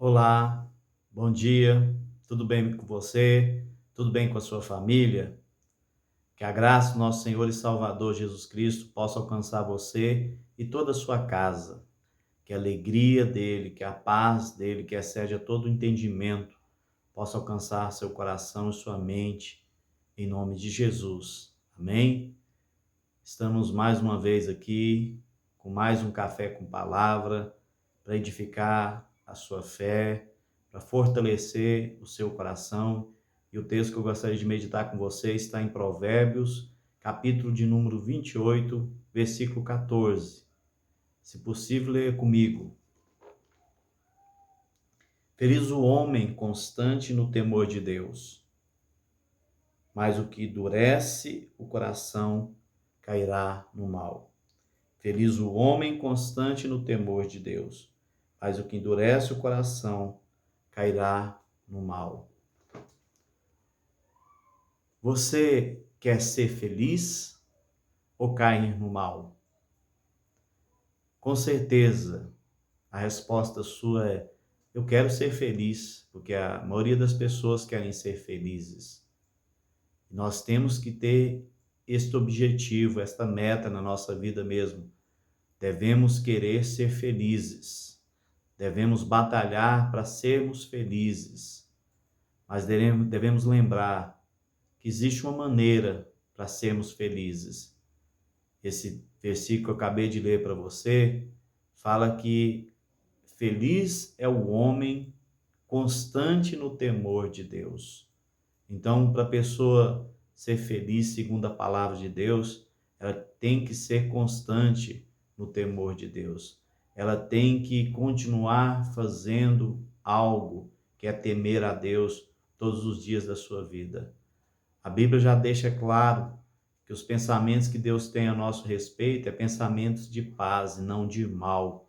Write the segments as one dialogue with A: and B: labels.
A: Olá, bom dia, tudo bem com você? Tudo bem com a sua família? Que a graça do nosso Senhor e Salvador Jesus Cristo possa alcançar você e toda a sua casa. Que a alegria dele, que a paz dele, que excede a todo entendimento, possa alcançar seu coração e sua mente, em nome de Jesus. Amém? Estamos mais uma vez aqui com mais um café com palavra para edificar a sua fé, para fortalecer o seu coração. E o texto que eu gostaria de meditar com você está em Provérbios, capítulo de número 28, versículo 14. Se possível, leia comigo. Feliz o homem constante no temor de Deus, mas o que endurece o coração cairá no mal. Feliz o homem constante no temor de Deus, mas o que endurece o coração cairá no mal. Você quer ser feliz ou cair no mal? Com certeza, a resposta sua é: eu quero ser feliz, porque a maioria das pessoas querem ser felizes. Nós temos que ter este objetivo, esta meta na nossa vida mesmo. Devemos querer ser felizes. Devemos batalhar para sermos felizes. Mas devemos lembrar que existe uma maneira para sermos felizes. Esse versículo que eu acabei de ler para você fala que feliz é o homem constante no temor de Deus. Então, para a pessoa ser feliz segundo a palavra de Deus, ela tem que ser constante no temor de Deus. Ela tem que continuar fazendo algo que é temer a Deus todos os dias da sua vida. A Bíblia já deixa claro que os pensamentos que Deus tem a nosso respeito é pensamentos de paz e não de mal.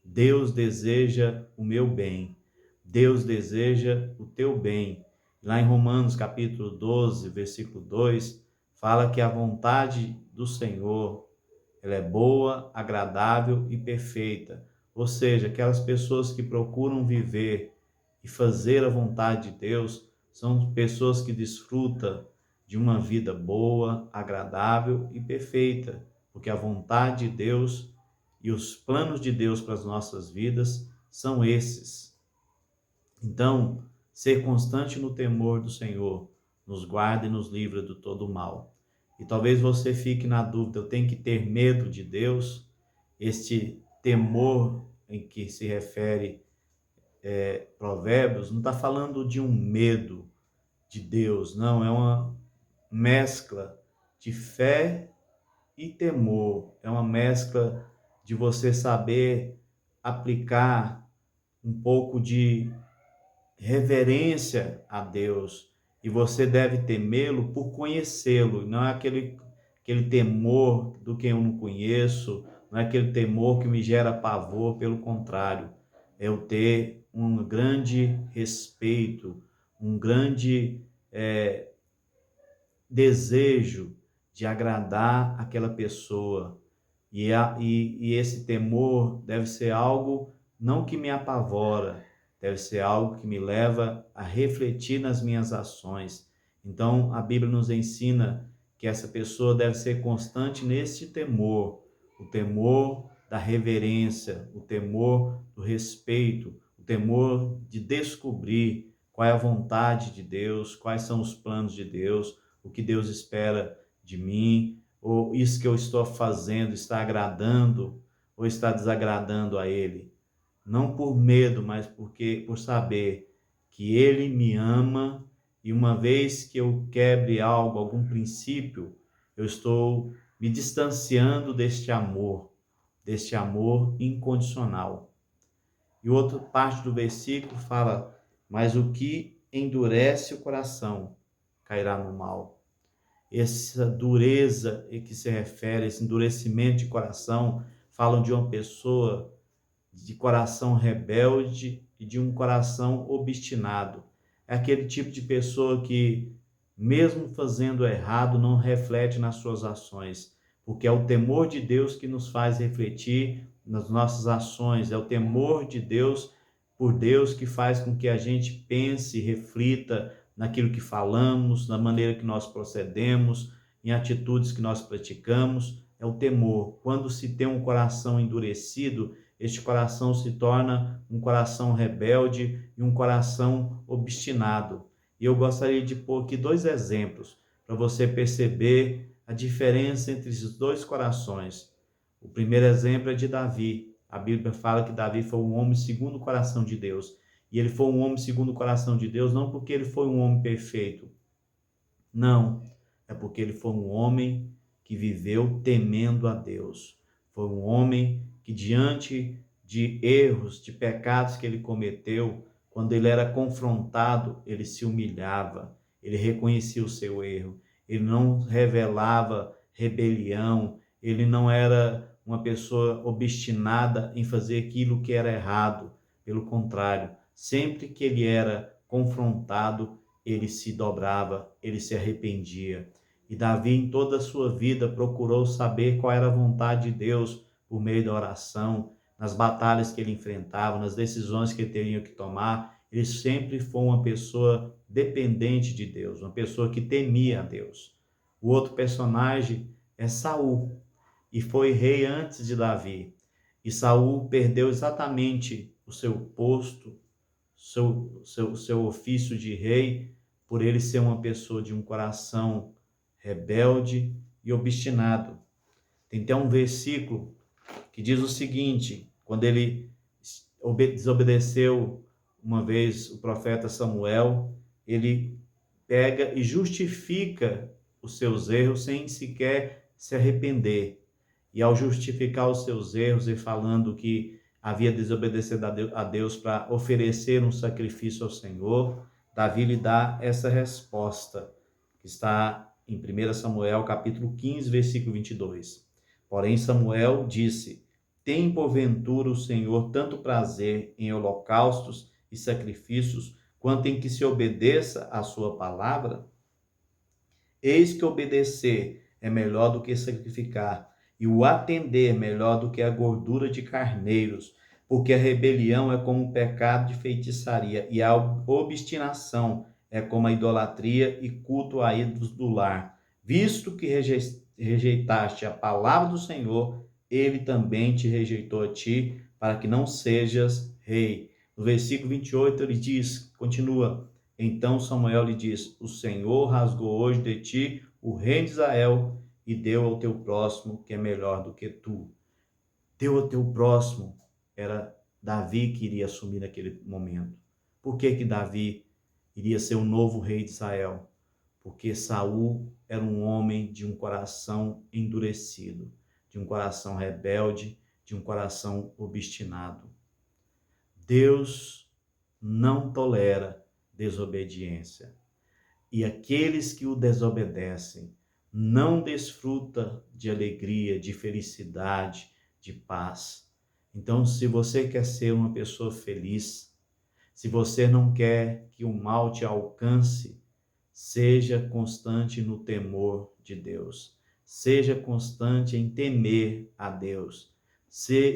A: Deus deseja o meu bem. Deus deseja o teu bem. Lá em Romanos capítulo 12, versículo 2, fala que a vontade do Senhor, ela é boa, agradável e perfeita. Ou seja, aquelas pessoas que procuram viver e fazer a vontade de Deus são pessoas que desfrutam de uma vida boa, agradável e perfeita, porque a vontade de Deus e os planos de Deus para as nossas vidas são esses. Então, ser constante no temor do Senhor nos guarda e nos livra de todo o mal. E talvez você fique na dúvida: eu tenho que ter medo de Deus? Este temor em que se refere Provérbios não está falando de um medo de Deus, não, é uma mescla de fé e temor, é uma mescla de você saber aplicar um pouco de reverência a Deus, e você deve temê-lo por conhecê-lo, não é aquele temor do que eu não conheço, não é aquele temor que me gera pavor, pelo contrário, é eu ter um grande respeito, um grande desejo de agradar aquela pessoa. E esse temor deve ser algo não que me apavora, deve ser algo que me leva a refletir nas minhas ações. Então, a Bíblia nos ensina que essa pessoa deve ser constante nesse temor, o temor da reverência, o temor do respeito, o temor de descobrir qual é a vontade de Deus, quais são os planos de Deus, o que Deus espera de mim, ou isso que eu estou fazendo está agradando ou está desagradando a Ele. Não por medo, mas por saber que Ele me ama, e uma vez que eu quebre algo, algum princípio, eu estou me distanciando deste amor incondicional. E outra parte do versículo fala: mas o que endurece o coração cairá no mal. Essa dureza em que se refere, esse endurecimento de coração, falam de uma pessoa de coração rebelde e de um coração obstinado. É aquele tipo de pessoa que, mesmo fazendo errado, não reflete nas suas ações, porque é o temor de Deus que nos faz refletir nas nossas ações, é o temor de Deus por Deus, que faz com que a gente pense, reflita naquilo que falamos, na maneira que nós procedemos, em atitudes que nós praticamos, é o temor. Quando se tem um coração endurecido, este coração se torna um coração rebelde e um coração obstinado. E eu gostaria de pôr aqui 2 exemplos para você perceber a diferença entre esses 2 corações. O primeiro exemplo é de Davi. A Bíblia fala que Davi foi um homem segundo o coração de Deus. E ele foi um homem segundo o coração de Deus não porque ele foi um homem perfeito. Não, é porque ele foi um homem que viveu temendo a Deus. Foi um homem que, diante de erros, de pecados que ele cometeu, quando ele era confrontado, ele se humilhava, ele reconhecia o seu erro, ele não revelava rebelião, ele não era uma pessoa obstinada em fazer aquilo que era errado. Pelo contrário, sempre que ele era confrontado, ele se dobrava, ele se arrependia. E Davi, em toda a sua vida, procurou saber qual era a vontade de Deus por meio da oração, nas batalhas que ele enfrentava, nas decisões que ele teria que tomar. Ele sempre foi uma pessoa dependente de Deus, uma pessoa que temia a Deus. O outro personagem é Saul, e foi rei antes de Davi. E Saul perdeu exatamente o seu posto, seu ofício de rei, por ele ser uma pessoa de um coração rebelde e obstinado. Tem até um versículo que diz o seguinte: quando ele desobedeceu uma vez o profeta Samuel, ele pega e justifica os seus erros sem sequer se arrepender. E ao justificar os seus erros e falando que havia desobedecido a Deus para oferecer um sacrifício ao Senhor, Davi lhe dá essa resposta, que está em 1 Samuel, capítulo 15, versículo 22. Porém, Samuel disse: tem porventura o Senhor tanto prazer em holocaustos e sacrifícios, quanto em que se obedeça à sua palavra? Eis que obedecer é melhor do que sacrificar, e o atender é melhor do que a gordura de carneiros, porque a rebelião é como o pecado de feitiçaria, e a obstinação é como a idolatria e culto a ídolos do lar. Visto que rejeitaste a palavra do Senhor, ele também te rejeitou a ti, para que não sejas rei. No versículo 28 ele diz, continua: então Samuel lhe diz: o Senhor rasgou hoje de ti o reino de Israel e deu ao teu próximo, que é melhor do que tu. Deu ao teu próximo. Era Davi que iria assumir naquele momento. Por que Davi iria ser o novo rei de Israel? Porque Saul era um homem de um coração endurecido, de um coração rebelde, de um coração obstinado. Deus não tolera desobediência. E aqueles que o desobedecem não desfrutam de alegria, de felicidade, de paz. Então, se você quer ser uma pessoa feliz, se você não quer que o mal te alcance, seja constante no temor de Deus. Seja constante em temer a Deus.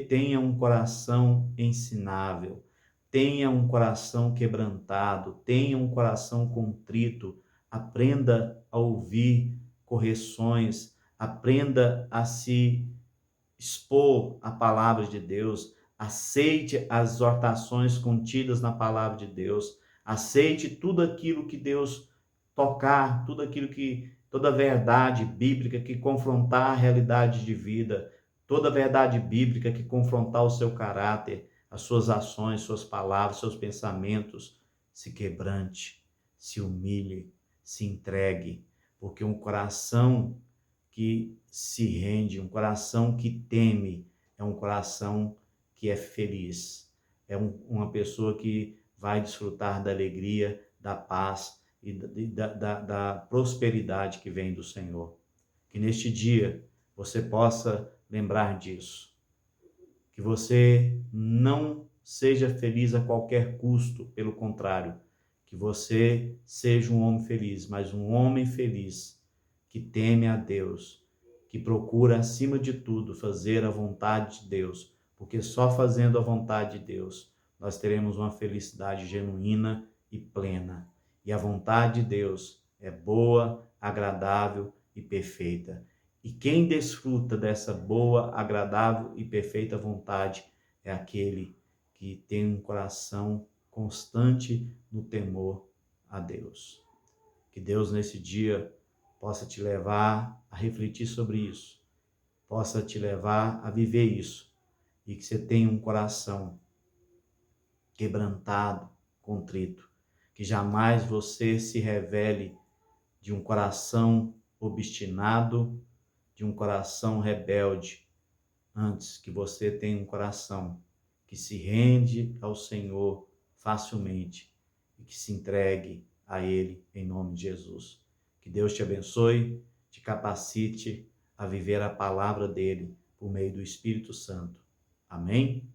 A: Tenha um coração ensinável. Tenha um coração quebrantado, tenha um coração contrito, aprenda a ouvir correções, aprenda a se expor à palavra de Deus, aceite as exortações contidas na palavra de Deus, aceite tudo aquilo que Deus tocar, toda a verdade bíblica que confrontar a realidade de vida, toda a verdade bíblica que confrontar o seu caráter, as suas ações, suas palavras, seus pensamentos, se quebrante, se humilhe, se entregue, porque um coração que se rende, um coração que teme, é um coração que é feliz, é uma pessoa que vai desfrutar da alegria, da paz e da prosperidade que vem do Senhor. Que neste dia você possa lembrar disso. Que você não seja feliz a qualquer custo, pelo contrário, que você seja um homem feliz, mas um homem feliz que teme a Deus, que procura, acima de tudo, fazer a vontade de Deus, porque só fazendo a vontade de Deus nós teremos uma felicidade genuína e plena. E a vontade de Deus é boa, agradável e perfeita. E quem desfruta dessa boa, agradável e perfeita vontade é aquele que tem um coração constante no temor a Deus. Que Deus nesse dia possa te levar a refletir sobre isso, possa te levar a viver isso, e que você tenha um coração quebrantado, contrito, que jamais você se revele de um coração obstinado, de um coração rebelde, antes que você tenha um coração que se rende ao Senhor facilmente e que se entregue a Ele em nome de Jesus. Que Deus te abençoe, te capacite a viver a palavra dele por meio do Espírito Santo. Amém?